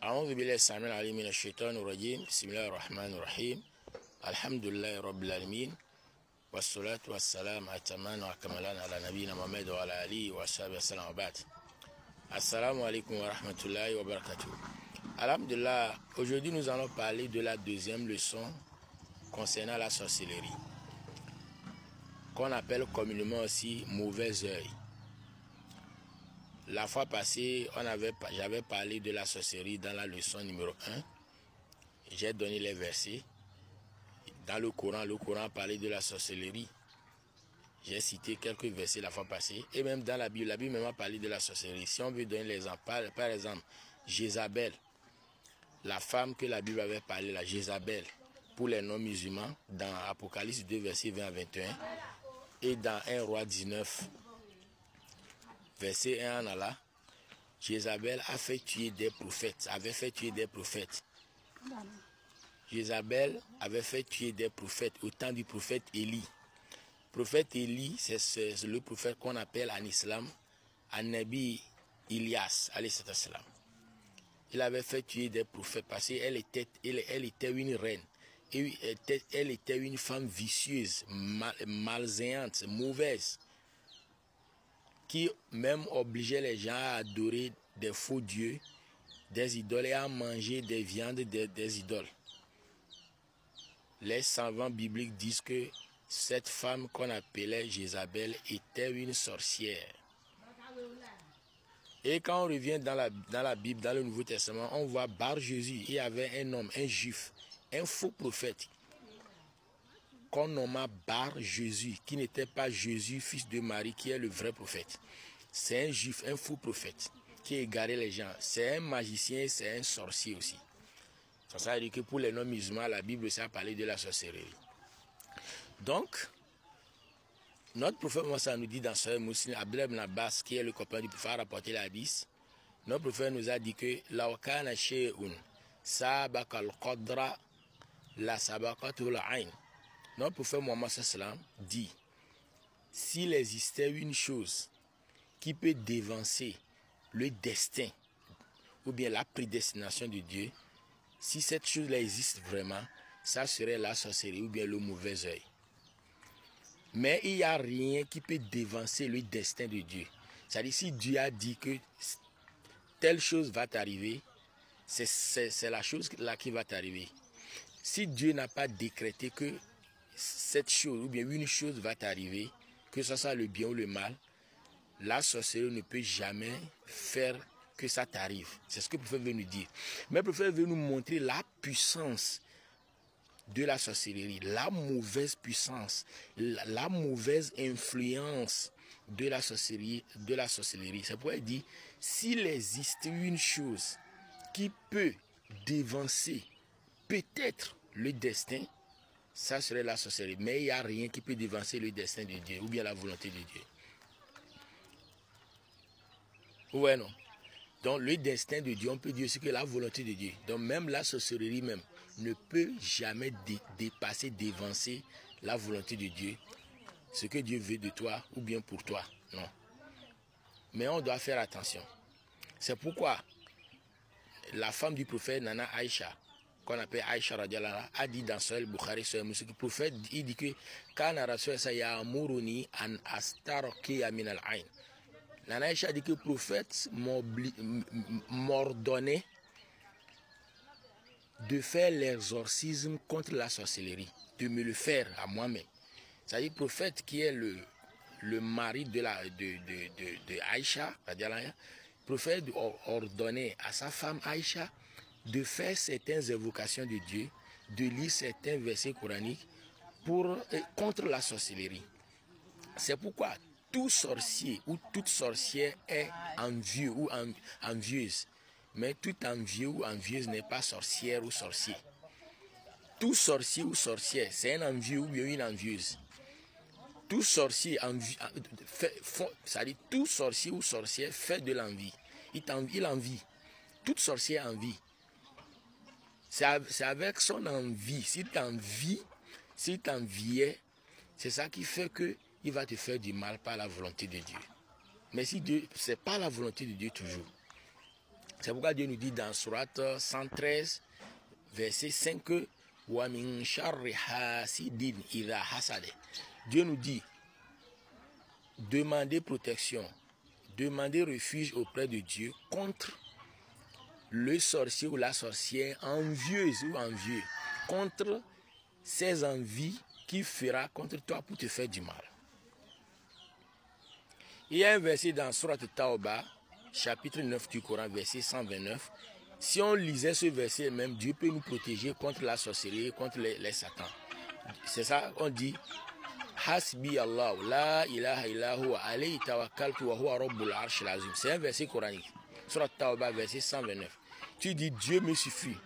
أعوذ بالله السميع العليم من الشيطان الرجيم بسم الله الرحمن الرحيم الحمد لله رب العالمين والصلاة والسلام أتمان وأكملان على نبينا محمد وعلى آله وصحبه وسلم وبعد. Assalamu alaikum wa rahmatullahi wa barakatuh. Alhamdulillah, aujourd'hui nous allons parler de la deuxième leçon concernant la sorcellerie, qu'on appelle communément aussi mauvais œil. La fois passée, j'avais parlé de la sorcellerie dans la leçon numéro 1. J'ai donné les versets. Dans le Coran parlait de la sorcellerie. J'ai cité quelques versets la fois passée. Et même dans la Bible même a parlé de la sorcellerie. Si on veut donner l'exemple, par exemple, Jézabel, la femme que la Bible avait parlé, la Jézabel, pour les non-musulmans, dans Apocalypse 2, versets 20 à 21, et dans 1 Roi 19, verset 1 en Allah, Jézabel avait fait tuer des prophètes. Jézabel avait fait tuer des prophètes au temps du prophète Élie. Le prophète Élie, c'est le prophète qu'on appelle en islam An-Nabi Ilyas, alayhi salam. Il avait fait tuer des prophètes parce qu'elle était une reine. Elle était une femme vicieuse, malséante, mauvaise, qui même obligeait les gens à adorer des faux dieux, des idoles et à manger des viandes des idoles. Les savants bibliques disent que cette femme qu'on appelait Jézabel était une sorcière. Et quand on revient dans la Bible, dans le Nouveau Testament, on voit Bar Jésus. Il y avait un homme, un juif, un faux prophète, qu'on nomma Bar Jésus, qui n'était pas Jésus, fils de Marie, qui est le vrai prophète. C'est un juif, un faux prophète, qui égarait les gens. C'est un magicien, c'est un sorcier aussi. Ça veut dire que pour les non-musulmans, la Bible, ça a parlé de la sorcellerie. Donc, notre prophète Mohammed nous dit dans Sahih Muslim, Abdullah ibn Abbas, qui est le copain du prophète, a rapporté la hadith. Notre prophète nous a dit que Laokana shay'un sabaka al-qadra la sabaqatu al-ayn. Notre prophète Mohammed sallam dit, s'il existait une chose qui peut dévancer le destin ou bien la prédestination de Dieu, si cette chose-là existe vraiment, ça serait la sorcellerie ou bien le mauvais œil. Mais il n'y a rien qui peut dévancer le destin de Dieu. C'est-à-dire, si Dieu a dit que telle chose va t'arriver, c'est la chose là qui va t'arriver. Si Dieu n'a pas décrété que cette chose ou bien une chose va t'arriver, que ce soit le bien ou le mal, la sorcellerie ne peut jamais faire que ça t'arrive. C'est ce que le prophète veut nous dire. Mais le prophète veut nous montrer la puissance de la sorcellerie, la mauvaise puissance, la mauvaise influence de la sorcellerie. C'est pourquoi il dit, s'il existe une chose qui peut dévancer peut-être le destin, ça serait la sorcellerie. Mais il n'y a rien qui peut dévancer le destin de Dieu ou bien la volonté de Dieu. Ouais, non. Donc le destin de Dieu, on peut dire aussi que la volonté de Dieu. Donc même la sorcellerie même ne peut jamais dépasser, dévancer la volonté de Dieu. Ce que Dieu veut de toi ou bien pour toi. Non. Mais on doit faire attention. C'est pourquoi la femme du prophète Nana Aïcha, qu'on appelle Aïcha radiallahu anha, a dit dans Sahih Bukhari, le prophète, il dit que Kana Rasul ya'muruni an astarokiya min al-ayn. Nana Aïcha dit que le prophète m'ordonnait de faire l'exorcisme contre la sorcellerie, de me le faire à moi-même. C'est-à-dire le prophète qui est le mari de Aïcha, le prophète ordonnait à sa femme Aïcha de faire certaines évocations de Dieu, de lire certains versets coraniques contre la sorcellerie. C'est pourquoi tout sorcier ou toute sorcière est envieux ou envieuse. Mais tout envieux ou envieuse n'est pas sorcière ou sorcier. Tout sorcier ou sorcière, c'est un envieux ou bien une envieuse. Tout sorcier, tout sorcier ou sorcière fait de l'envie. Il envie. Toute sorcière envie. C'est avec son envie. S'il t'enviait, c'est ça qui fait qu'il va te faire du mal par la volonté de Dieu. Mais si Dieu, c'est pas la volonté de Dieu toujours. C'est pourquoi Dieu nous dit dans Sourate 113, verset 5 que Dieu nous dit, demandez protection, demandez refuge auprès de Dieu contre le sorcier ou la sorcière envieuse ou envieux, contre ses envies qui fera contre toi pour te faire du mal. Il y a un verset dans Surat Tawbah, chapitre 9 du Coran, verset 129. Si on lisait ce verset même, Dieu peut nous protéger contre la sorcellerie, contre les satans. C'est ça qu'on dit. Hasbi Allah, la ilaha illahu alayhi tawakkaltu wa huwa rabbul arshil azim. C'est un verset coranique. Surat Tawbah, verset 129. Tu dis Dieu me suffit.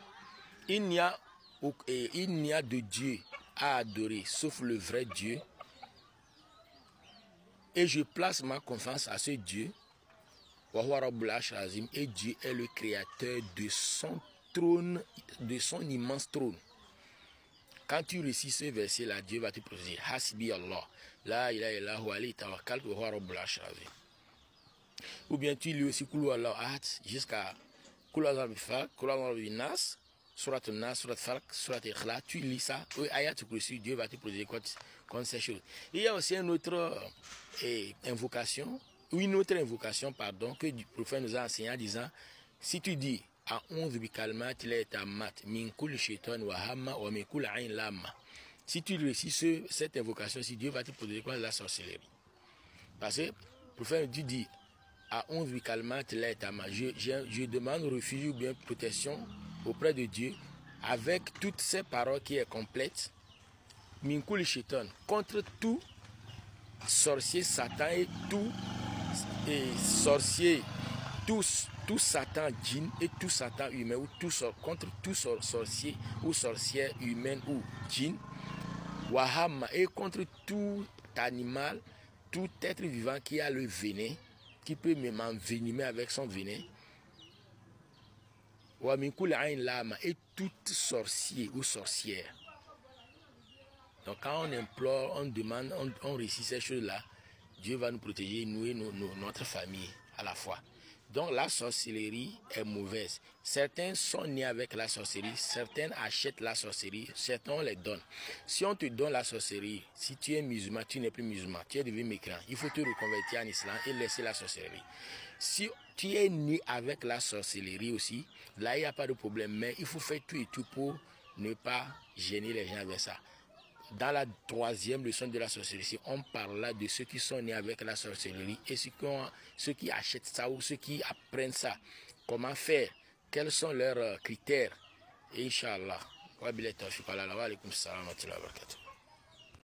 Il n'y a de Dieu à adorer sauf le vrai Dieu. Et je place ma confiance à ce Dieu. Et Dieu est le créateur de son trône, de son immense trône. Quand tu récites ce verset-là, Dieu va te protéger. Hasbi Allah. La ilaha illahu alayhi tawakkaltu wa huwa rabbul arshil azim. Ou bien tu lis aussi Kulu Allah Ahad jusqu'à Kulu Allah Bifak, Kulu Allah Binas, Surat Nas, Surat Falak, Surat Ikhlas. Tu lis ça, ayat kursi, Dieu va te protéger contre ces choses. Il y a aussi une autre invocation, que le prophète nous a enseigné en disant, si tu dis si tu récites cette invocation, si Dieu va te protéger contre la sorcellerie. Parce que le prophète dit je demande refuge ou bien protection auprès de Dieu avec toutes ces paroles qui est complète contre tout sorcier, Satan et tout sorcier, tout Satan djinn et tout Satan humain, ou contre tout sorcier ou sorcière humaine ou djinn, Wahama, et contre tout animal, tout être vivant qui a le venin, qui peut même envenimer avec son venin, et tout sorcier ou sorcière. Donc quand on implore, on demande, on récite ces choses-là, Dieu va nous protéger, nous et notre famille à la fois. Donc la sorcellerie est mauvaise. Certains sont nés avec la sorcellerie, certains achètent la sorcellerie, certains on les donne. Si on te donne la sorcellerie, si tu es musulman, tu n'es plus musulman, tu es devenu mécréant, il faut te reconvertir en islam et laisser la sorcellerie. Si tu es né avec la sorcellerie aussi, là il n'y a pas de problème, mais il faut faire tout et tout pour ne pas gêner les gens avec ça. Dans la troisième leçon de la sorcellerie, on parle là de ceux qui sont nés avec la sorcellerie et ceux qui achètent ça ou ceux qui apprennent ça. Comment faire? Quels sont leurs critères? Inch'Allah. Wa billahi tawfiq. Wa alaikum salam wa rahmatullahi wa barakatuh.